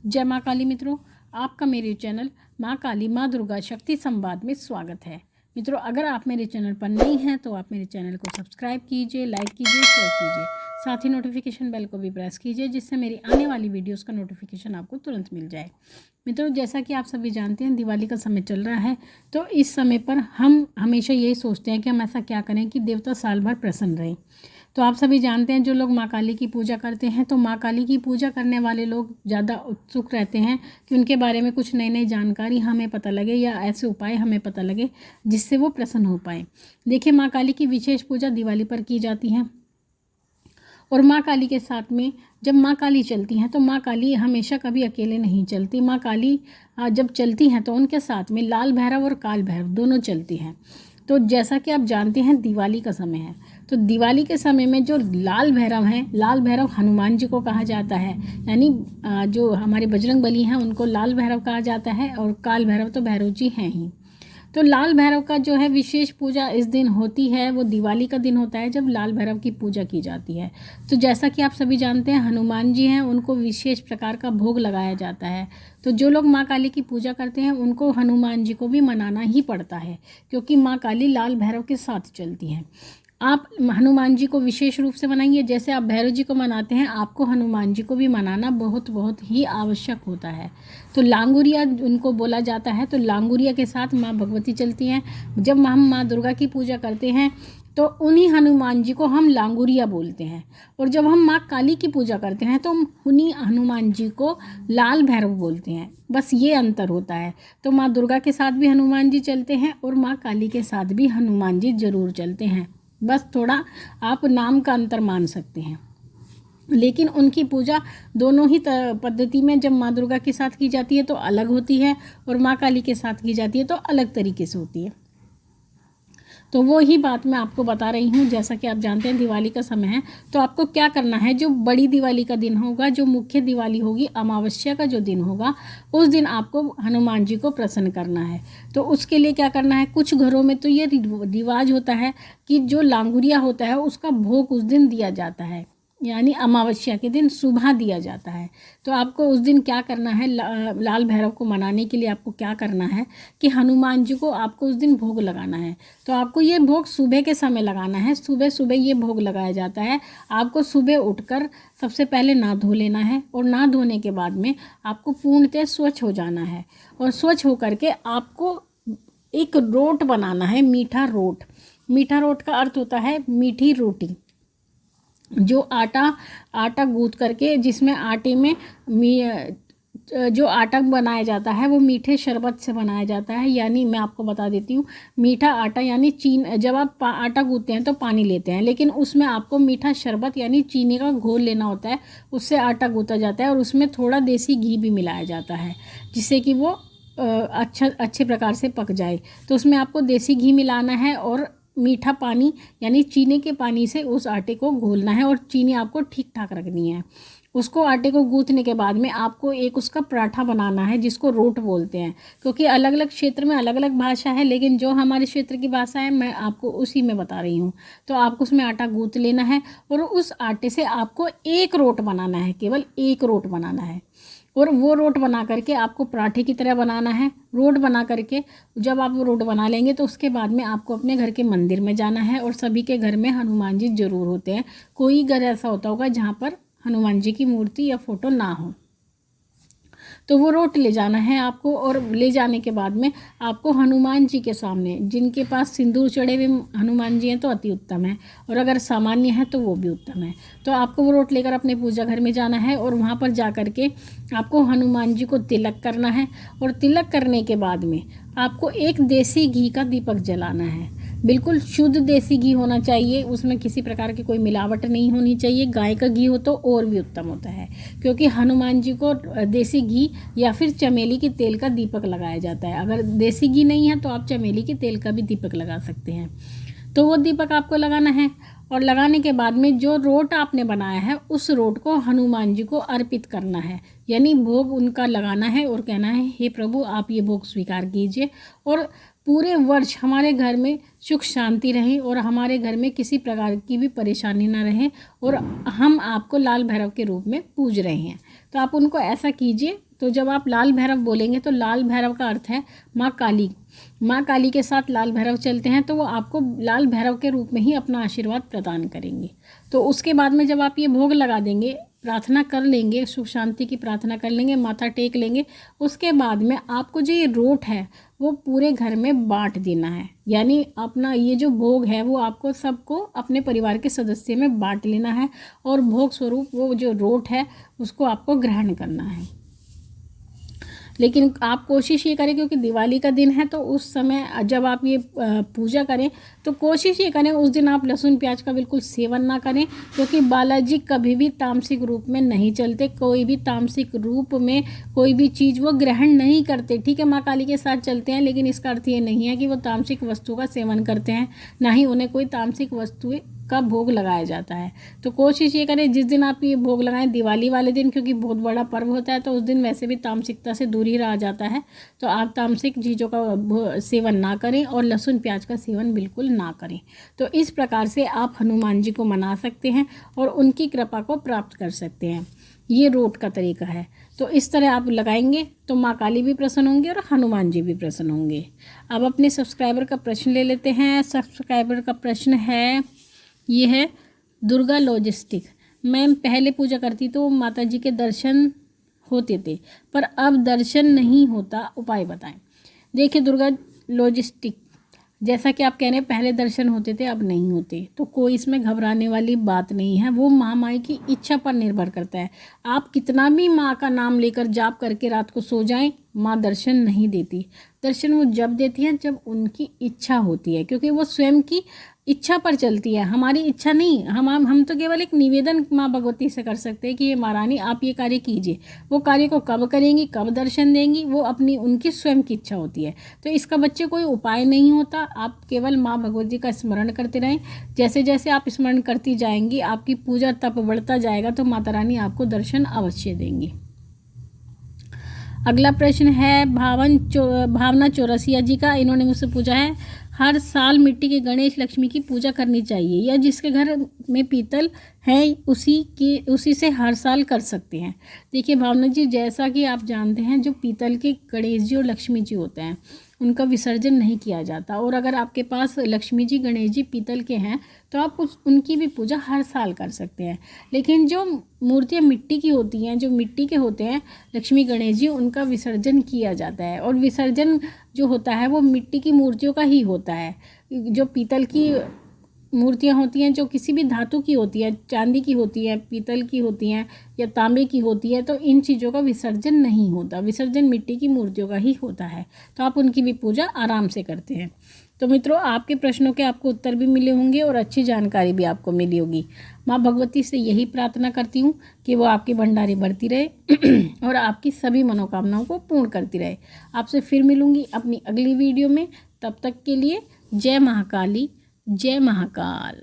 जय माँ काली मित्रों, आपका मेरे चैनल माँ काली माँ दुर्गा शक्ति संवाद में स्वागत है। मित्रों, अगर आप मेरे चैनल पर नई हैं तो आप मेरे चैनल को सब्सक्राइब कीजिए, लाइक कीजिए, शेयर कीजिए, साथ ही नोटिफिकेशन बेल को भी प्रेस कीजिए जिससे मेरी आने वाली वीडियोस का नोटिफिकेशन आपको तुरंत मिल जाए। मित्रों, जैसा कि आप सभी जानते हैं दिवाली का समय चल रहा है, तो इस समय पर हम हमेशा यही सोचते हैं कि हम ऐसा क्या करें कि देवता साल भर प्रसन्न रहें। तो आप सभी जानते हैं जो लोग माँ काली की पूजा करते हैं, तो माँ काली की पूजा करने वाले लोग ज़्यादा उत्सुक रहते हैं कि उनके बारे में कुछ नई नई जानकारी हमें पता लगे या ऐसे उपाय हमें पता लगे जिससे वो प्रसन्न हो पाए। देखिए, माँ काली की विशेष पूजा दिवाली पर की जाती है और माँ काली के साथ में जब माँ काली चलती हैं तो माँ काली हमेशा कभी अकेले नहीं चलती। माँ काली जब चलती हैं तो उनके साथ में लाल भैरव और काल भैरव दोनों चलती हैं। तो जैसा कि आप जानते हैं दिवाली का समय है, तो दिवाली के समय में जो लाल भैरव हैं, लाल भैरव हनुमान जी को कहा जाता है, यानी जो हमारे बजरंग बली हैं उनको लाल भैरव कहा जाता है और काल भैरव तो भैरव जी हैं ही। तो लाल भैरव का जो है विशेष पूजा इस दिन होती है, वो दिवाली का दिन होता है जब लाल भैरव की पूजा की जाती है। तो जैसा कि आप सभी जानते हैं हनुमान जी हैं, उनको विशेष प्रकार का भोग लगाया जाता है। तो जो लोग माँ काली की पूजा करते हैं उनको हनुमान जी को भी मनाना ही पड़ता है, क्योंकि माँ काली लाल भैरव के साथ चलती हैं। आप हनुमान जी को विशेष रूप से मनाइए, जैसे आप भैरव जी को मनाते हैं आपको हनुमान जी को भी मनाना बहुत बहुत ही आवश्यक होता है। तो लांगुरिया उनको बोला जाता है, तो लांगुरिया के साथ माँ भगवती चलती हैं। जब हम माँ दुर्गा की पूजा करते हैं तो उन्हीं हनुमान जी को हम लांगुरिया बोलते हैं, और जब हम माँ काली की पूजा करते हैं तो उन्हीं हनुमान जी को लाल भैरव बोलते हैं। बस ये अंतर होता है। तो माँ दुर्गा के साथ भी हनुमान जी चलते हैं और माँ काली के साथ भी हनुमान जी जरूर चलते हैं, बस थोड़ा आप नाम का अंतर मान सकते हैं। लेकिन उनकी पूजा दोनों ही पद्धति में जब माँ दुर्गा के साथ की जाती है तो अलग होती है और माँ काली के साथ की जाती है तो अलग तरीके से होती है। तो वो ही बात मैं आपको बता रही हूँ। जैसा कि आप जानते हैं दिवाली का समय है, तो आपको क्या करना है, जो बड़ी दिवाली का दिन होगा, जो मुख्य दिवाली होगी, अमावस्या का जो दिन होगा, उस दिन आपको हनुमान जी को प्रसन्न करना है। तो उसके लिए क्या करना है, कुछ घरों में तो ये रिवाज होता है कि जो लांगुरिया होता है उसका भोग उस दिन दिया जाता है, यानी अमावस्या के दिन सुबह दिया जाता है। तो आपको उस दिन क्या करना है, लाल भैरव को मनाने के लिए आपको क्या करना है कि हनुमान जी को आपको उस दिन भोग लगाना है। तो आपको ये भोग सुबह के समय लगाना है, सुबह सुबह ये भोग लगाया जाता है। आपको सुबह उठकर सबसे पहले नहा धो लेना है और नहा धोने के बाद में आपको पूर्णतः स्वच्छ हो जाना है, और स्वच्छ होकर के आपको एक रोट बनाना है, मीठा रोट। मीठा रोट का अर्थ होता है मीठी रोटी। जो आटा गूंथ करके, जिसमें आटे में जो आटा बनाया जाता है वो मीठे शरबत से बनाया जाता है। यानी मैं आपको बता देती हूँ, मीठा आटा यानी जब आप आटा गूंथते हैं तो पानी लेते हैं, लेकिन उसमें आपको मीठा शरबत यानी चीनी का घोल लेना होता है, उससे आटा गूंथा जाता है और उसमें थोड़ा देसी घी भी मिलाया जाता है जिससे कि वो अच्छे प्रकार से पक जाए। तो उसमें आपको देसी घी मिलाना है और मीठा पानी यानी चीनी के पानी से उस आटे को घोलना है, और चीनी आपको ठीक ठाक रखनी है। उसको आटे को गूंथने के बाद में आपको एक उसका पराठा बनाना है जिसको रोट बोलते हैं, क्योंकि अलग अलग क्षेत्र में अलग अलग भाषा है, लेकिन जो हमारे क्षेत्र की भाषा है मैं आपको उसी में बता रही हूँ। तो आपको उसमें आटा गूंथ लेना है और उस आटे से आपको एक रोट बनाना है, केवल एक रोट बनाना है, और वो रोट बना करके आपको पराठे की तरह बनाना है। रोट बना करके जब आप वो रोट बना लेंगे तो उसके बाद में आपको अपने घर के मंदिर में जाना है, और सभी के घर में हनुमान जी जरूर होते हैं। कोई घर ऐसा होता होगा जहाँ पर हनुमान जी की मूर्ति या फोटो ना हो, तो वो रोट ले जाना है आपको, और ले जाने के बाद में आपको हनुमान जी के सामने, जिनके पास सिंदूर चढ़े हुए हनुमान जी हैं तो अति उत्तम है, और अगर सामान्य है तो वो भी उत्तम है। तो आपको वो रोट लेकर अपने पूजा घर में जाना है और वहाँ पर जा कर के आपको हनुमान जी को तिलक करना है, और तिलक करने के बाद में आपको एक देसी घी का दीपक जलाना है। बिल्कुल शुद्ध देसी घी होना चाहिए, उसमें किसी प्रकार की कोई मिलावट नहीं होनी चाहिए। गाय का घी हो तो और भी उत्तम होता है, क्योंकि हनुमान जी को देसी घी या फिर चमेली के तेल का दीपक लगाया जाता है। अगर देसी घी नहीं है तो आप चमेली के तेल का भी दीपक लगा सकते हैं। तो वो दीपक आपको लगाना है, और लगाने के बाद में जो रोट आपने बनाया है उस रोट को हनुमान जी को अर्पित करना है, यानी भोग उनका लगाना है और कहना है, हे प्रभु आप ये भोग स्वीकार कीजिए, और पूरे वर्ष हमारे घर में सुख शांति रहे और हमारे घर में किसी प्रकार की भी परेशानी ना रहे, और हम आपको लाल भैरव के रूप में पूज रहे हैं। तो आप उनको ऐसा कीजिए। तो जब आप लाल भैरव बोलेंगे तो लाल भैरव का अर्थ है माँ काली। माँ काली के साथ लाल भैरव चलते हैं तो वो आपको लाल भैरव के रूप में ही अपना आशीर्वाद प्रदान करेंगे। तो उसके बाद में जब आप ये भोग लगा देंगे, प्रार्थना कर लेंगे, सुख शांति की प्रार्थना कर लेंगे, माथा टेक लेंगे, उसके बाद में आपको जो ये रोट है वो पूरे घर में बांट देना है। यानी अपना ये जो भोग है वो आपको सबको अपने परिवार के सदस्य में बांट लेना है और भोग स्वरूप वो जो रोट है उसको आपको ग्रहण करना है। लेकिन आप कोशिश ये करें, क्योंकि दिवाली का दिन है तो उस समय जब आप ये पूजा करें तो कोशिश ये करें उस दिन आप लहसुन प्याज का बिल्कुल सेवन ना करें, क्योंकि बालाजी कभी भी तामसिक रूप में नहीं चलते, कोई भी तामसिक रूप में कोई भी चीज़ वो ग्रहण नहीं करते। ठीक है, माँ काली के साथ चलते हैं, लेकिन इसका अर्थ ये नहीं है कि वो तामसिक वस्तु का सेवन करते हैं, ना ही उन्हें कोई तामसिक वस्तु का भोग लगाया जाता है। तो कोशिश ये करें जिस दिन आप ये भोग लगाएं दिवाली वाले दिन, क्योंकि बहुत बड़ा पर्व होता है तो उस दिन वैसे भी तामसिकता से दूर ही रहा जाता है, तो आप तामसिक चीज़ों का सेवन ना करें और लहसुन प्याज का सेवन बिल्कुल ना करें। तो इस प्रकार से आप हनुमान जी को मना सकते हैं और उनकी कृपा को प्राप्त कर सकते हैं। ये रोट का तरीका है। तो इस तरह आप लगाएंगे तो माँ काली भी प्रसन्न होंगे और हनुमान जी भी प्रसन्न होंगे। अब अपने सब्सक्राइबर का प्रश्न ले लेते हैं। सब्सक्राइबर का प्रश्न है, ये है दुर्गा लॉजिस्टिक। मैं पहले पूजा करती तो माता जी के दर्शन होते थे, पर अब दर्शन नहीं होता, उपाय बताएं। देखिए दुर्गा लॉजिस्टिक, जैसा कि आप कह रहे हैं पहले दर्शन होते थे अब नहीं होते, तो कोई इसमें घबराने वाली बात नहीं है। वो महामाई की इच्छा पर निर्भर करता है। आप कितना भी माँ का नाम लेकर जाप करके रात को सो जाएं, माँ दर्शन नहीं देती। दर्शन वो जब देती हैं जब उनकी इच्छा होती है, क्योंकि वो स्वयं की इच्छा पर चलती है, हमारी इच्छा नहीं। हम तो केवल एक निवेदन माँ भगवती से कर सकते हैं कि ये महारानी आप ये कार्य कीजिए। वो कार्य को कब करेंगी, कब दर्शन देंगी, वो अपनी उनकी स्वयं की इच्छा होती है। तो इसका बच्चे कोई उपाय नहीं होता। आप केवल माँ भगवती का स्मरण करते रहें। जैसे जैसे आप स्मरण करती जाएंगी आपकी पूजा तप बढ़ता जाएगा, तो माता रानी आपको दर्शन अवश्य देंगी। अगला प्रश्न है भावना चौरसिया जी का। इन्होंने मुझसे पूछा है, हर साल मिट्टी के गणेश लक्ष्मी की पूजा करनी चाहिए या जिसके घर में पीतल है उसी से हर साल कर सकते हैं? देखिए भावना जी, जैसा कि आप जानते हैं जो पीतल के गणेश जी और लक्ष्मी जी होते हैं उनका विसर्जन नहीं किया जाता, और अगर आपके पास लक्ष्मी जी गणेश जी पीतल के हैं तो आप उनकी भी पूजा हर साल कर सकते हैं। लेकिन जो मूर्तियाँ मिट्टी की होती हैं, जो मिट्टी के होते हैं लक्ष्मी गणेश जी, उनका विसर्जन किया जाता है, और विसर्जन जो होता है वो मिट्टी की मूर्तियों का ही होता है। जो पीतल की मूर्तियाँ होती हैं, जो किसी भी धातु की होती है, चांदी की होती है, पीतल की होती हैं या तांबे की होती है, तो इन चीज़ों का विसर्जन नहीं होता। विसर्जन मिट्टी की मूर्तियों का ही होता है, तो आप उनकी भी पूजा आराम से करते हैं। तो मित्रों, आपके प्रश्नों के आपको उत्तर भी मिले होंगे और अच्छी जानकारी भी आपको मिली होगी। माँ भगवती से यही प्रार्थना करती हूँ कि वो आपकी भंडारी बढ़ती रहे और आपकी सभी मनोकामनाओं को पूर्ण करती रहे। आपसे फिर मिलूँगी अपनी अगली वीडियो में। तब तक के लिए जय महाकाली, जय महाकाल।